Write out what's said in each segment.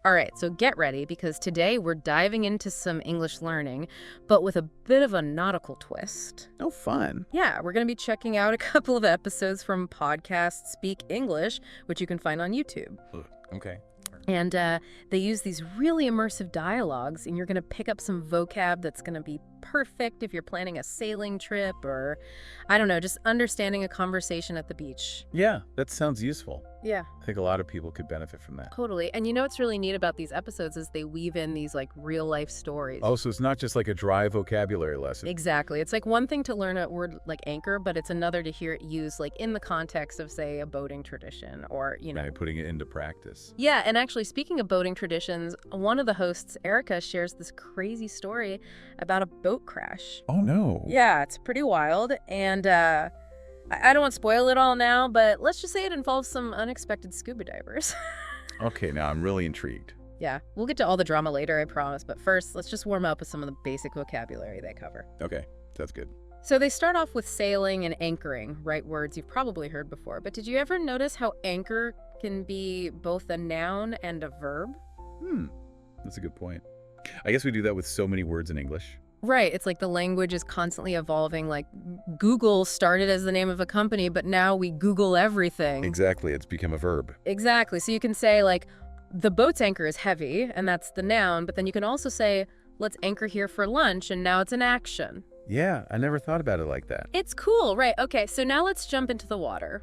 All right, so get ready because today we're diving into some English learning, but with a bit of a nautical twist. Oh, fun. Yeah, we're going to be checking out a couple of episodes from podcast Speak English, which you can find on YouTube. Okay. And they use these really immersive dialogues, and you're going to pick up some vocab that's going to be perfect if you're planning a sailing trip or, I don't know, just understanding a conversation at the beach. Yeah, that sounds useful. Yeah. I think a lot of people could benefit from that. Totally. And you know what's really neat about these episodes is they weave in these like real life stories. Oh, so it's not just like a dry vocabulary lesson. Exactly. It's like one thing to learn a word like anchor, but it's another to hear it used like in the context of, say, a boating tradition or, you know. Right, putting it into practice. Yeah, and actually speaking of boating traditions, one of the hosts, Erica, shares this crazy story about a boat crash. Oh, no. Yeah, it's pretty wild. And I don't want to spoil it all now, but let's just say it involves some unexpected scuba divers. Okay, now I'm really intrigued. Yeah, we'll get to all the drama later, I promise. But first, let's just warm up with some of the basic vocabulary they cover. Okay, that's good. So they start off with sailing and anchoring, right? Words you've probably heard before. But did you ever notice how anchor can be both a noun and a verb? That's a good point. I guess we do that with so many words in English. Right. It's like the language is constantly evolving. Like Google started as the name of a company, but now we Google everything. Exactly. It's become a verb. Exactly. So you can say like, the boat's anchor is heavy, and that's the noun. But then you can also say, let's anchor here for lunch, and now it's an action. Yeah, I never thought about it like that. It's cool, right? Okay, so now let's jump into the water.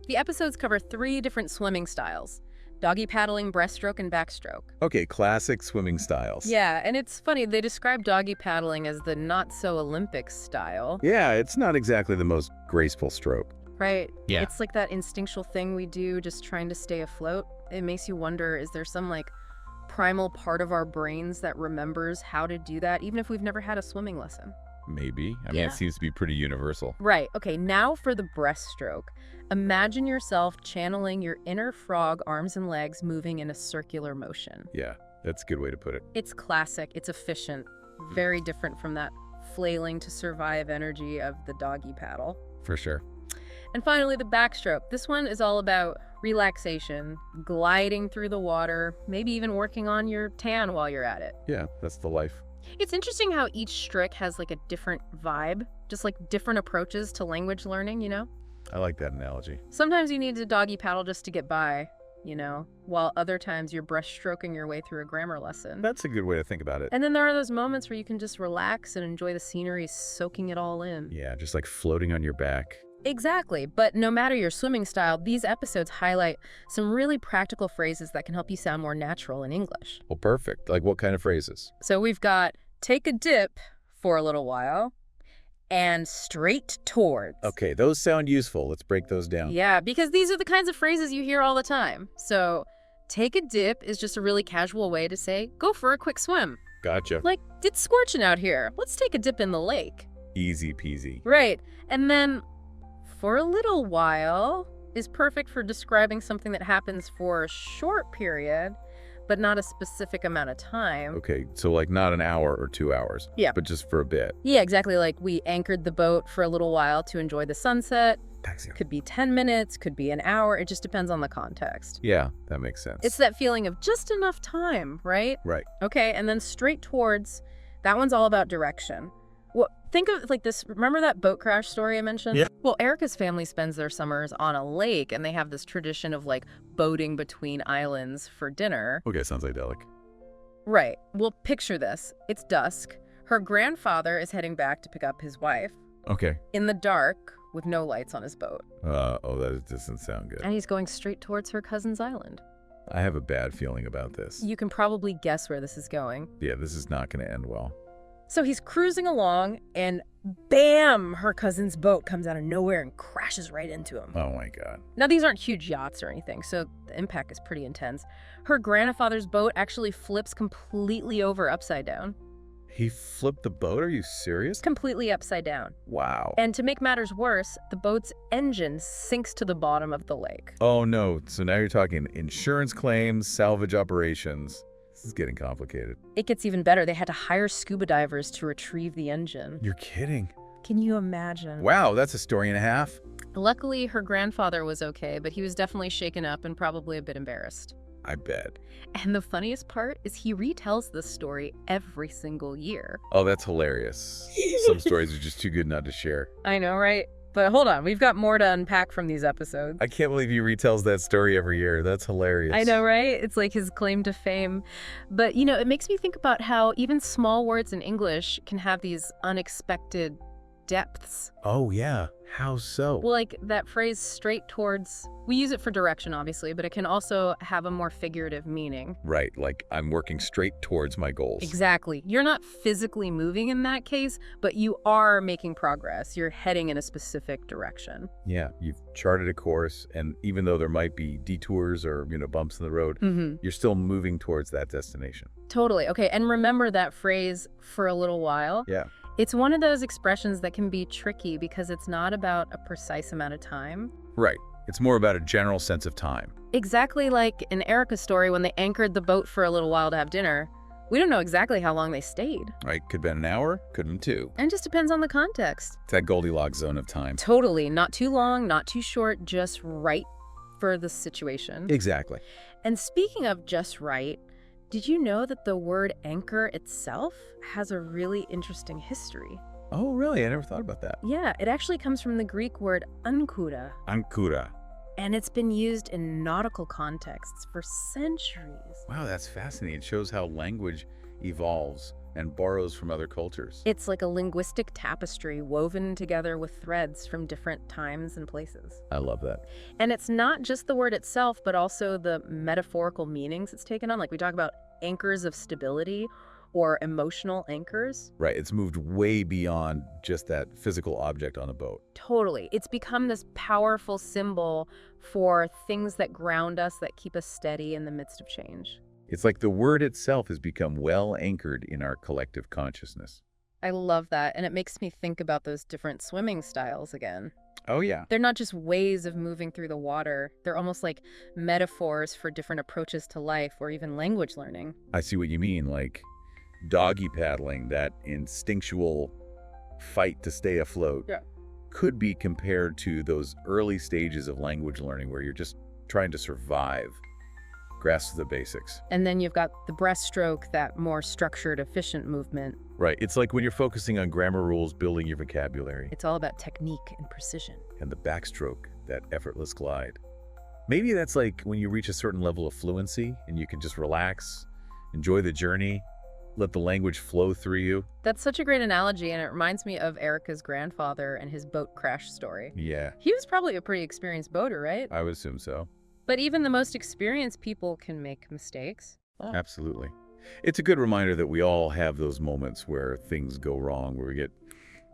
The episodes cover 3 different swimming styles: doggy paddling, breaststroke, and backstroke. Okay, classic swimming styles. Yeah, and it's funny, they describe doggy paddling as the not-so-Olympic style. Yeah, it's not exactly the most graceful stroke. Right? Yeah. It's like that instinctual thing we do just trying to stay afloat. It makes you wonder, is there some like primal part of our brains that remembers how to do that, even if we've never had a swimming lesson? Maybe. I mean, Yeah. it seems to be pretty universal. Right. Okay, now for the breaststroke. Imagine yourself channeling your inner frog arms and legs moving in a circular motion. Yeah, that's a good way to put it. It's classic, it's efficient, very different from that flailing to survive energy of the doggy paddle. For sure. And finally, the backstroke. This one is all about relaxation, gliding through the water, maybe even working on your tan while you're at it. Yeah, that's the life. It's interesting how each stroke has like a different vibe, just like different approaches to language learning, you know? I like that analogy. Sometimes you need to doggy paddle just to get by, you know, while other times you're breaststroking your way through a grammar lesson. That's a good way to think about it. And then there are those moments where you can just relax and enjoy the scenery, soaking it all in. Yeah, just like floating on your back. Exactly. But no matter your swimming style, these episodes highlight some really practical phrases that can help you sound more natural in English. Well, perfect. Like what kind of phrases? So we've got take a dip for a little while and straight towards. Okay, those sound useful. Let's break those down. Yeah, because these are the kinds of phrases you hear all the time. So take a dip is just a really casual way to say, go for a quick swim. Gotcha. Like, it's scorching out here. Let's take a dip in the lake. Easy peasy. Right. And then for a little while is perfect for describing something that happens for a short period, but not a specific amount of time. Okay, so like not an hour or 2 hours. Yeah. But just for a bit. Yeah, exactly. Like we anchored the boat for a little while to enjoy the sunset. Taxi. Could be 10 minutes, could be an hour. It just depends on the context. Yeah, that makes sense. It's that feeling of just enough time, right? Right. Okay, and then straight towards, that one's all about direction. Well, think of like this, remember that boat crash story I mentioned? Yeah. Well, Erica's family spends their summers on a lake, and they have this tradition of like boating between islands for dinner. Okay, sounds idyllic. Right. Well, picture this. It's dusk. Her grandfather is heading back to pick up his wife Okay. in the dark with no lights on his boat. Oh, that doesn't sound good. And he's going straight towards her cousin's island. I have a bad feeling about this. You can probably guess where this is going. Yeah, this is not going to end well. So he's cruising along, and bam, her cousin's boat comes out of nowhere and crashes right into him. Oh my God. Now, these aren't huge yachts or anything, so the impact is pretty intense. Her grandfather's boat actually flips completely over upside down. He flipped the boat? Are you serious? Completely upside down. Wow. And to make matters worse, the boat's engine sinks to the bottom of the lake. Oh no. So now you're talking insurance claims, salvage operations. This is getting complicated. It gets even better. They had to hire scuba divers to retrieve the engine. You're kidding. Can you imagine? Wow, that's a story and a half. Luckily, her grandfather was okay, but he was definitely shaken up and probably a bit embarrassed. I bet. And the funniest part is he retells this story every single year. Oh, that's hilarious. Some stories are just too good not to share. I know, right? But hold on, we've got more to unpack from these episodes. I can't believe he retells that story every year. That's hilarious. I know, right? It's like his claim to fame. But, it makes me think about how even small words in English can have these unexpected depths. Oh, yeah. How so? Well, like that phrase straight towards, we use it for direction, obviously, but it can also have a more figurative meaning. Right, like I'm working straight towards my goals. Exactly. You're not physically moving in that case, but you are making progress. You're heading in a specific direction. Yeah, you've charted a course, and even though there might be detours or, bumps in the road, you're still moving towards that destination. Totally. Okay, and remember that phrase, for a little while? Yeah. It's one of those expressions that can be tricky because it's not about a precise amount of time. Right. It's more about a general sense of time. Exactly like in Erica's story when they anchored the boat for a little while to have dinner. We don't know exactly how long they stayed. Right, could have been an hour, could have been 2. And just depends on the context. It's that Goldilocks zone of time. Totally. Not too long, not too short, just right for the situation. Exactly. And speaking of just right, did you know that the word anchor itself has a really interesting history? Oh, really? I never thought about that. Yeah, it actually comes from the Greek word ankura, Ankura. and it's been used in nautical contexts for centuries. Wow, that's fascinating. It shows how language evolves and borrows from other cultures. It's like a linguistic tapestry woven together with threads from different times and places. I love that. And it's not just the word itself, but also the metaphorical meanings it's taken on. Like we talk about anchors of stability or emotional anchors. Right, it's moved way beyond just that physical object on a boat. Totally. It's become this powerful symbol for things that ground us, that keep us steady in the midst of change. It's like the word itself has become well anchored in our collective consciousness. I love that, and it makes me think about those different swimming styles again. Oh, yeah. They're not just ways of moving through the water. They're almost like metaphors for different approaches to life or even language learning. I see what you mean, like doggy paddling, that instinctual fight to stay afloat, Yeah. could be compared to those early stages of language learning where you're just trying to survive, grasp the basics. And then you've got the breaststroke, that more structured, efficient movement. Right, it's like when you're focusing on grammar rules, building your vocabulary. It's all about technique and precision. And the backstroke, that effortless glide. Maybe that's like when you reach a certain level of fluency and you can just relax, enjoy the journey, let the language flow through you. That's such a great analogy, and it reminds me of Erica's grandfather and his boat crash story. Yeah, He was probably a pretty experienced boater, right? I would assume so. But even the most experienced people can make mistakes. Absolutely. It's a good reminder that we all have those moments where things go wrong, where we get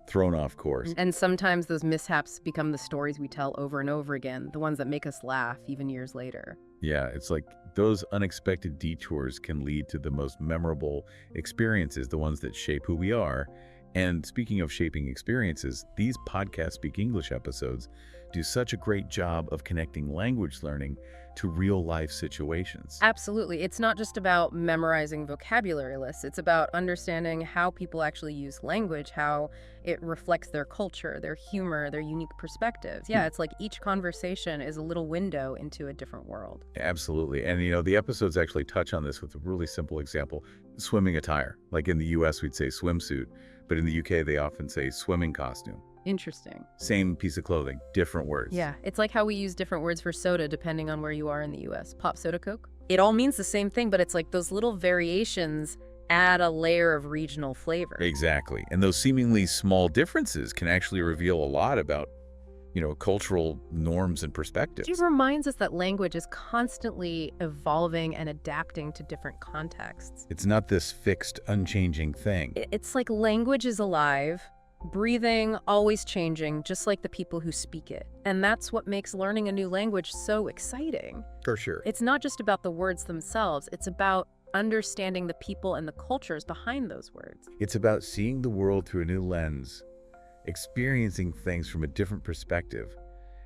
thrown off course. And sometimes those mishaps become the stories we tell over and over again, the ones that make us laugh even years later. Yeah, it's like those unexpected detours can lead to the most memorable experiences, the ones that shape who we are. And speaking of shaping experiences, these Podcast Speak English episodes do such a great job of connecting language learning to real-life situations. Absolutely. It's not just about memorizing vocabulary lists. It's about understanding how people actually use language, how it reflects their culture, their humor, their unique perspectives. Yeah, it's like each conversation is a little window into a different world. Absolutely. And, the episodes actually touch on this with a really simple example. Swimming attire. Like in the US, we'd say swimsuit, but in the UK, they often say swimming costume. Interesting. Same piece of clothing, different words. Yeah, it's like how we use different words for soda depending on where you are in the US. Pop, soda, Coke. It all means the same thing, but it's like those little variations add a layer of regional flavor. Exactly. And those seemingly small differences can actually reveal a lot about, cultural norms and perspectives. It reminds us that language is constantly evolving and adapting to different contexts. It's not this fixed, unchanging thing. It's like language is alive, breathing, always changing, just like the people who speak it. And that's what makes learning a new language so exciting. For sure. It's not just about the words themselves, it's about understanding the people and the cultures behind those words. It's about seeing the world through a new lens, experiencing things from a different perspective.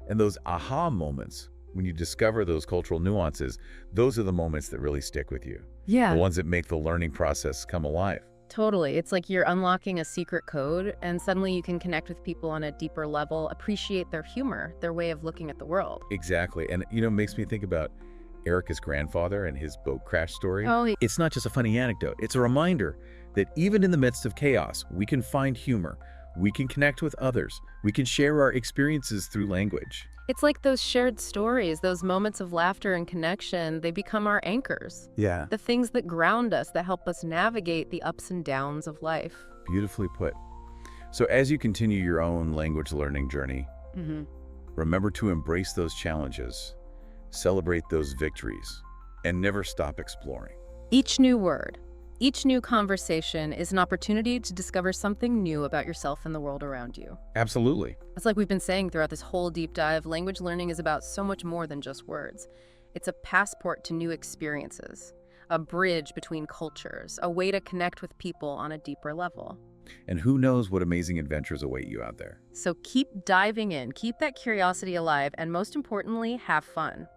And those aha moments, when you discover those cultural nuances, those are the moments that really stick with you. Yeah. The ones that make the learning process come alive. Totally. It's like you're unlocking a secret code, and suddenly you can connect with people on a deeper level, appreciate their humor, their way of looking at the world. Exactly. And, it makes me think about Erica's grandfather and his boat crash story. Oh, It's not just a funny anecdote. It's a reminder that even in the midst of chaos, we can find humor. We can connect with others. We can share our experiences through language. it's like those shared stories, those moments of laughter and connection, they become our anchors. Yeah, The things that ground us, that help us navigate the ups and downs of life. beautifully put. So as you continue your own language learning journey, Hmm. remember to embrace those challenges, celebrate those victories, and never stop exploring. Each new word, each new conversation is an opportunity to discover something new about yourself and the world around you. Absolutely. It's like we've been saying throughout this whole deep dive, language learning is about so much more than just words. It's a passport to new experiences, a bridge between cultures, a way to connect with people on a deeper level. And who knows what amazing adventures await you out there. So keep diving in, keep that curiosity alive, and most importantly, have fun.